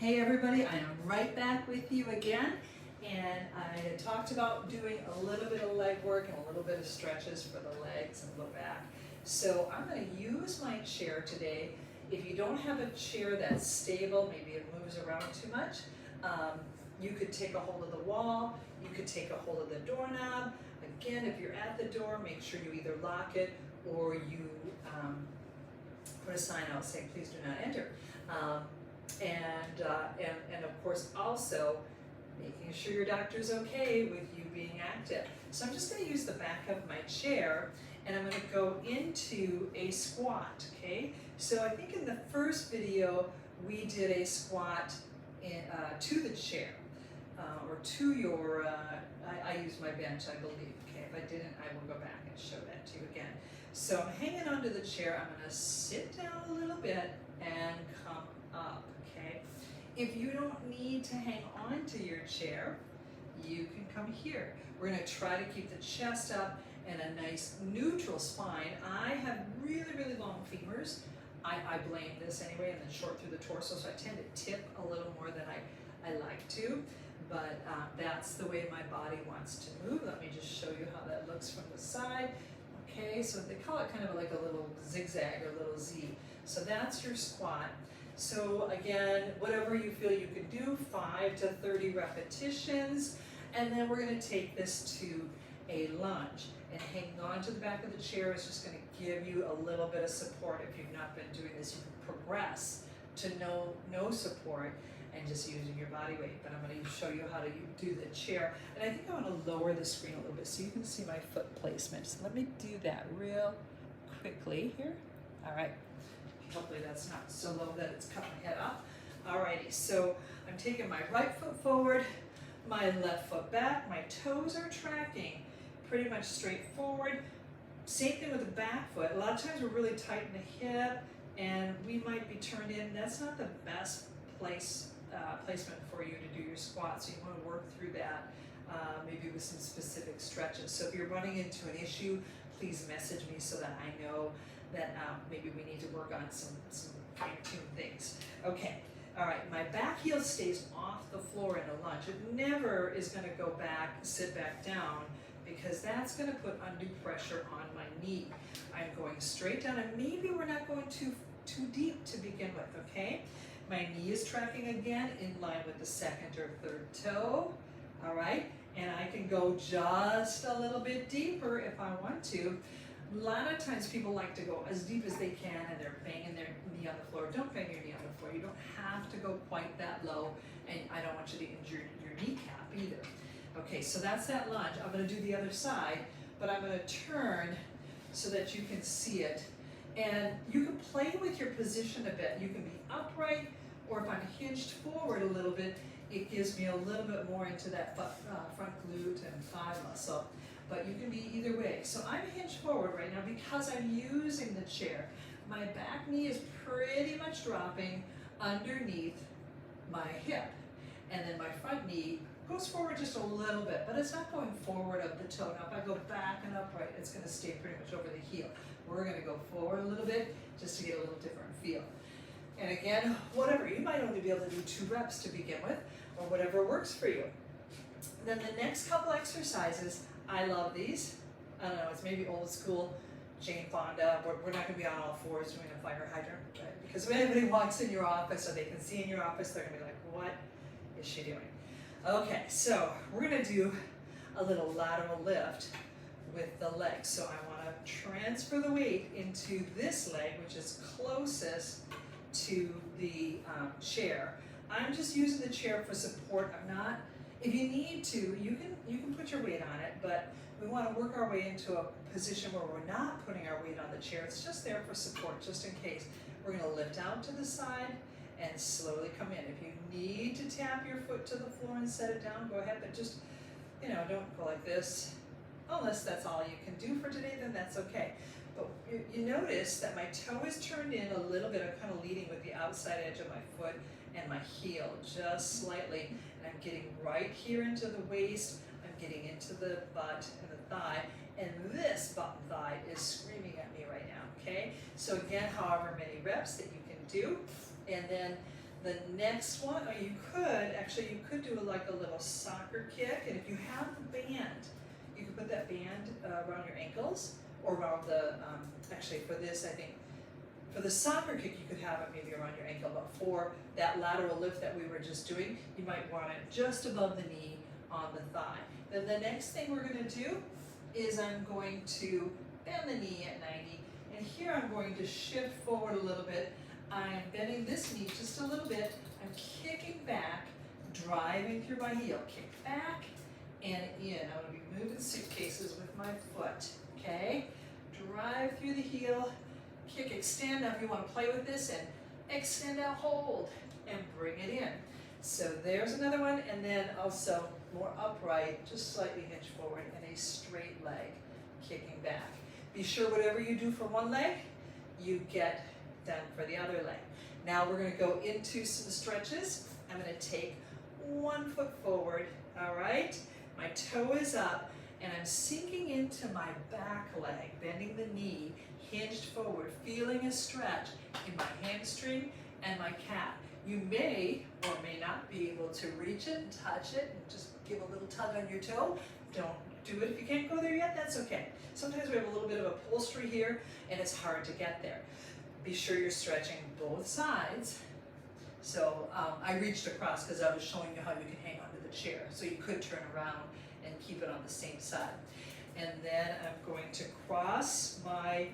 Hey everybody, I am right back with you again, and I had talked about doing a little bit of leg work and a little bit of stretches for the legs and the back. So I'm going to use my chair today. If you don't have a chair that's stable, maybe it moves around too much, you could take a hold of the wall, you could take a hold of the doorknob. Again, if you're at the door, make sure you either lock it or you put a sign out saying please do not enter. And of course also making sure your doctor's okay with you being active. So I'm just going to use the back of my chair and I'm going to go into a squat, okay? So I think in the first video we did a squat to the chair or to your, I used my bench I believe, okay? If I didn't I will go back and show that to you again. So I'm hanging onto the chair, I'm going to sit down a little bit and come up, okay? If you don't need to hang on to your chair, you can come here. We're going to try to keep the chest up and a nice neutral spine. I have really, really long femurs. I blame this anyway, and then short through the torso, so I tend to tip a little more than I like to, but that's the way my body wants to move. Let me just show you how that looks from the side. Okay, so they call it kind of like a little zigzag or little Z. So that's your squat. So again, whatever you feel you can do, 5 to 30 repetitions, and then we're going to take this to a lunge. And hanging on to the back of the chair is just going to give you a little bit of support. If you've not been doing this, you can progress to no support and just using your body weight. But I'm going to show you how to do the chair. And I think I want to lower the screen a little bit so you can see my foot placement. So let me do that real quickly here. All right. Hopefully that's not so low that it's cut my head off. Alrighty, so I'm taking my right foot forward, my left foot back, my toes are tracking pretty much straight forward. Same thing with the back foot. A lot of times we're really tight in the hip and we might be turned in. That's not the best placement for you to do your squat, so you want to work through that maybe with some specific stretches. So if you're running into an issue, please message me so that I know that maybe we need to work on some fine-tuned things. Okay, all right, my back heel stays off the floor in a lunge. It never is going to go back, sit back down, because that's going to put undue pressure on my knee. I'm going straight down, and maybe we're not going too deep to begin with, okay? My knee is tracking again in line with the second or third toe, all right? And I can go just a little bit deeper if I want to. A lot of times people like to go as deep as they can and they're banging their knee on the floor. Don't bang your knee on the floor. You don't have to go quite that low, and I don't want you to injure your kneecap either. Okay, so that's that lunge. I'm going to do the other side, but I'm going to turn so that you can see it. And you can play with your position a bit. You can be upright, or if I'm hinged forward a little bit, it gives me a little bit more into that front glute and thigh muscle. But you can be either way. So I'm hinged forward right now because I'm using the chair. My back knee is pretty much dropping underneath my hip. And then my front knee goes forward just a little bit, but it's not going forward of the toe. Now if I go back and upright, it's going to stay pretty much over the heel. We're going to go forward a little bit just to get a little different feel. And again, whatever, you might only be able to do 2 reps to begin with, or whatever works for you. Then the next couple exercises, I love these. I don't know, it's maybe old school Jane Fonda. We're not going to be on all fours doing a fire hydrant, right? Because when anybody walks in your office or they can see in your office, they're going to be like, what is she doing? Okay, so we're going to do a little lateral lift with the legs. So I want to transfer the weight into this leg, which is closest to the chair. I'm just using the chair for support. I'm not. If you need to, you can put your weight on it, but we want to work our way into a position where we're not putting our weight on the chair. It's just there for support, just in case. We're going to lift out to the side and slowly come in. If you need to tap your foot to the floor and set it down, go ahead, but just, don't go like this. Unless that's all you can do for today, then that's okay. But you notice that my toe is turned in a little bit. I'm kind of leading with the outside edge of my foot and my heel just slightly. And I'm getting right here into the waist. I'm getting into the butt and the thigh. And this butt and thigh is screaming at me right now, okay? So again, however many reps that you can do. And then The next one, or you could do like a little soccer kick, and if you have the band, you can put that band around your ankles, or around the, actually for this, I think, for the soccer kick, you could have it maybe around your ankle, but for that lateral lift that we were just doing, you might want it just above the knee on the thigh. Then the next thing we're gonna do is I'm going to bend the knee at 90, and here I'm going to shift forward a little bit. I'm bending this knee just a little bit. I'm kicking back, driving through my heel. Kick back and in. I'm gonna be moving suitcases with my foot, okay? Drive through the heel, kick, extend. Now if you wanna play with this, and extend out, hold, and bring it in. So there's another one, and then also more upright, just slightly hinge forward, and a straight leg, kicking back. Be sure whatever you do for one leg, you get done for the other leg. Now we're going to go into some stretches. I'm going to take one foot forward, all right? My toe is up, and I'm sinking into my back leg, bending the knee, hinged forward, feeling a stretch in my hamstring and my calf. You may or may not be able to reach it and touch it, and just give a little tug on your toe. Don't do it if you can't go there yet, that's okay. Sometimes we have a little bit of upholstery here, and it's hard to get there. Be sure you're stretching both sides. So I reached across because I was showing you how you can hang onto the chair. So you could turn around and keep it on the same side. And then I'm going to cross my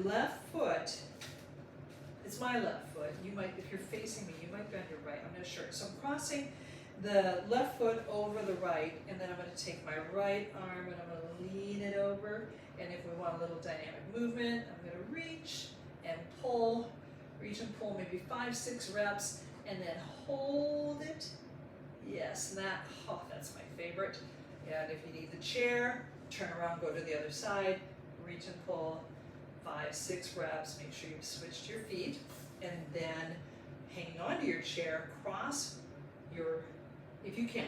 left foot. It's my left foot. You might, if you're facing me, you might bend your right, I'm not sure. So I'm crossing the left foot over the right, and then I'm going to take my right arm and I'm going to lean it over. And if we want a little dynamic movement, I'm going to reach and pull, reach and pull, maybe 5-6 reps, and then hold it. Yes, that's my favorite. And if you need the chair, turn around, go to the other side, reach and pull, 5-6 reps, make sure you've switched your feet, and then hanging onto your chair, cross your, if you can't,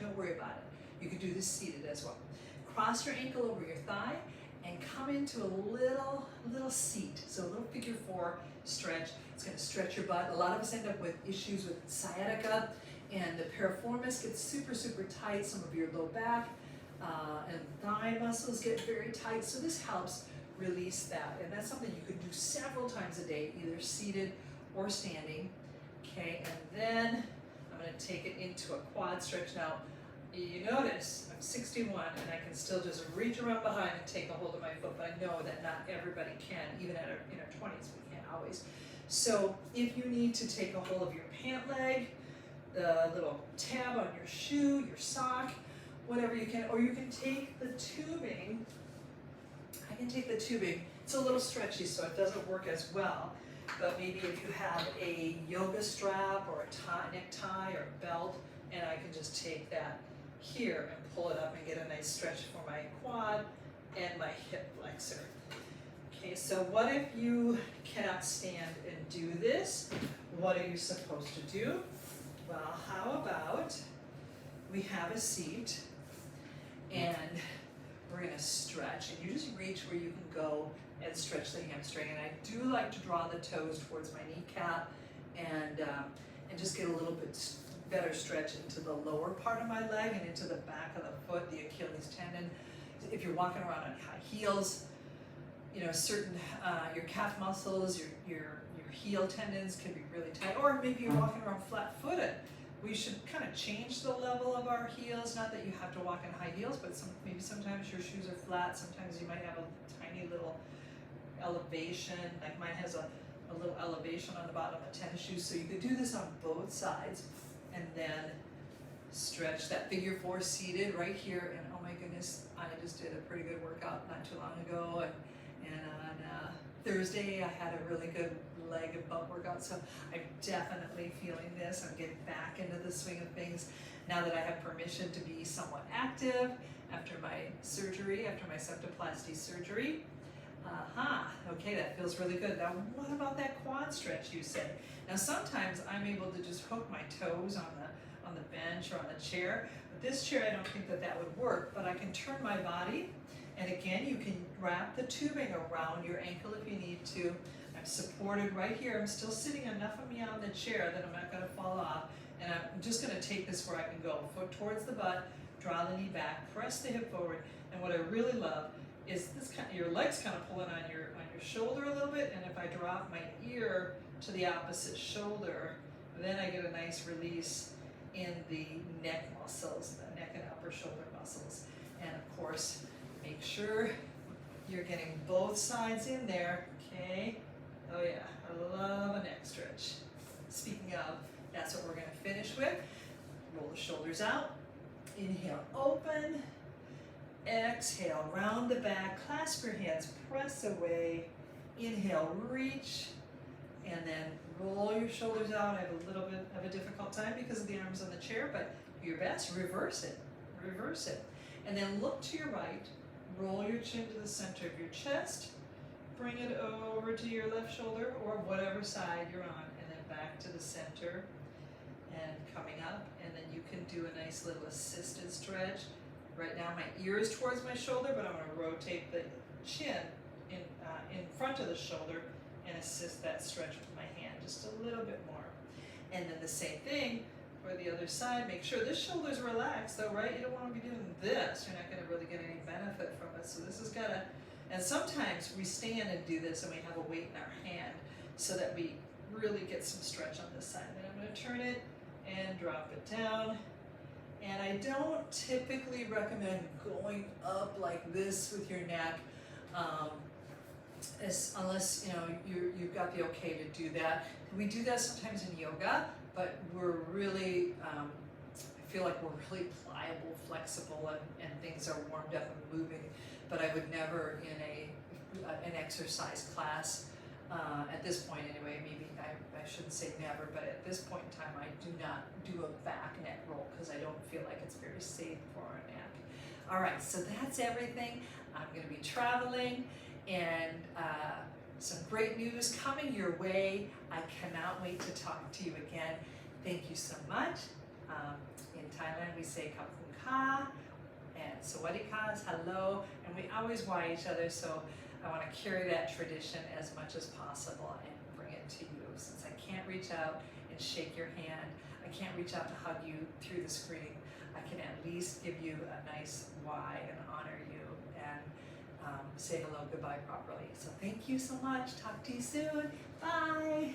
don't worry about it. You can do this seated as well. Cross your ankle over your thigh, and come into a little seat. So a little figure 4 stretch. It's going to stretch your butt. A lot of us end up with issues with sciatica, and the piriformis gets super, super tight. Some of your low back and thigh muscles get very tight. So this helps release that. And that's something you could do several times a day, either seated or standing. Okay, and then I'm going to take it into a quad stretch now. You notice I'm 61 and I can still just reach around behind and take a hold of my foot, but I know that not everybody can, even in our 20s, we can't always. So if you need to take a hold of your pant leg, the little tab on your shoe, your sock, whatever you can, or you can take the tubing. I can take the tubing. It's a little stretchy, so it doesn't work as well, but maybe if you have a yoga strap or a necktie or a belt, and I can just take that here and pull it up and get a nice stretch for my quad and my hip flexor. Okay, so what if you cannot stand and do this? What are you supposed to do? Well, how about we have a seat and we're gonna stretch, and you just reach where you can go and stretch the hamstring. And I do like to draw the toes towards my kneecap and just get a little bit better stretch into the lower part of my leg and into the back of the foot, the Achilles tendon. If you're walking around on high heels, you know, certain, your calf muscles, your heel tendons can be really tight, or maybe you're walking around flat-footed. We should kind of change the level of our heels, not that you have to walk in high heels, but maybe sometimes your shoes are flat, sometimes you might have a tiny little elevation, like mine has a little elevation on the bottom of tennis shoes, so you could do this on both sides. And then stretch that figure 4 seated right here. And oh my goodness, I just did a pretty good workout not too long ago. And on Thursday, I had a really good leg and butt workout. So I'm definitely feeling this. I'm getting back into the swing of things now that I have permission to be somewhat active after my surgery, after my septoplasty surgery. Okay, that feels really good. Now, what about that quad stretch, you say? Now, sometimes I'm able to just hook my toes on the bench or on the chair. But this chair, I don't think that would work, but I can turn my body. And again, you can wrap the tubing around your ankle if you need to. I'm I'm supported right here. I'm still sitting enough of me on the chair that I'm not gonna fall off. And I'm just gonna take this where I can go. Foot towards the butt, draw the knee back, press the hip forward. And what I really love is this kind of, your legs kind of pulling on your shoulder a little bit. And if I drop my ear to the opposite shoulder, then I get a nice release in the neck muscles, the neck and upper shoulder muscles. And of course, make sure you're getting both sides in there, okay? Oh yeah, I love a neck stretch. Speaking of, that's what we're gonna finish with. Roll the shoulders out. Inhale, open. Exhale, round the back, clasp your hands, press away. Inhale, reach. And then roll your shoulders out. I have a little bit of a difficult time because of the arms on the chair, but do your best, reverse it, reverse it. And then look to your right, roll your chin to the center of your chest, bring it over to your left shoulder or whatever side you're on, and then back to the center and coming up. And then you can do a nice little assisted stretch. Right now my ear is towards my shoulder, but I'm gonna rotate the chin in front of the shoulder and assist that stretch with my hand just a little bit more. And then the same thing for the other side. Make sure this shoulder's relaxed though, right? You don't want to be doing this. You're not going to really get any benefit from it. So this has got to, and sometimes we stand and do this and we have a weight in our hand so that we really get some stretch on this side. Then I'm going to turn it and drop it down. And I don't typically recommend going up like this with your neck. Unless you've got the okay to do that. We do that sometimes in yoga, but we're really, I feel like we're really pliable, flexible, and things are warmed up and moving. But I would never in an exercise class, at this point anyway, maybe I shouldn't say never, but at this point in time I do not do a back neck roll because I don't feel like it's very safe for our neck. All right, so that's everything. I'm going to be traveling. And some great news coming your way. I cannot wait to talk to you again. Thank you so much. In Thailand we say Khap Khun Kha and Sawadee is hello, and we always why each other, so I want to carry that tradition as much as possible and bring it to you. Since I can't reach out and shake your hand, I can't reach out to hug you through the screen, I can at least give you a nice why and honor you and say hello, goodbye properly. So thank you so much. Talk to you soon. Bye.